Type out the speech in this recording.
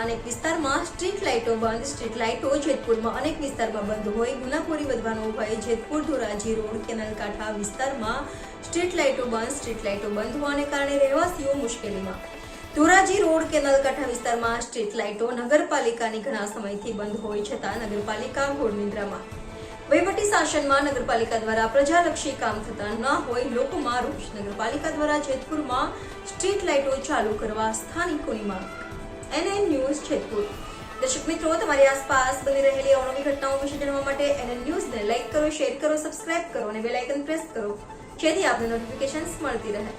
અનેક વિસ્તારમાં સ્ટ્રીટ લાઇટો બંધ. સ્ટ્રીટ લાઇટો જેતપુરમાં અનેક વિસ્તારમાં બંધ હોય ગુનાખોરી વધવાનો ભય. જેતપુર ધોરાજી રોડ કેનાલ કાંઠા વિસ્તારમાં સ્ટ્રીટ લાઇટો બંધ. સ્ટ્રીટ લાઇટો બંધ હોવાને કારણે રહેવાસીઓ મુશ્કેલીમાં. ધોરાજી રોડ કેનાલ કાંઠા વિસ્તારમાં સ્ટ્રીટ લાઇટો નગરપાલિકાની ઘણા સમયથી બંધ હોય છતાં નગરપાલિકા ઘોર નિંદ્રામાં. વહીવટી શાસનમાં નગરપાલિકા દ્વારા પ્રજાલક્ષી કામ થતા ન હોય લોકોમાં રોષ. નગરપાલિકા દ્વારા જેતપુરમાં સ્ટ્રીટ લાઇટો ચાલુ કરવા સ્થાનિકોની માંગ. NN news Jetpur. દર્શક મિત્રો, તમારી આસપાસ બની રહેલી અવનવી ઘટનાઓ વિશે જાણવા માટે NN ન્યૂઝને લાઇક કરો, શેર કરો, સબસ્ક્રાઇબ કરો અને બેલ આઇકન પ્રેસ કરો, જેથી આપને નોટિફિકેશન્સ મળતી રહે.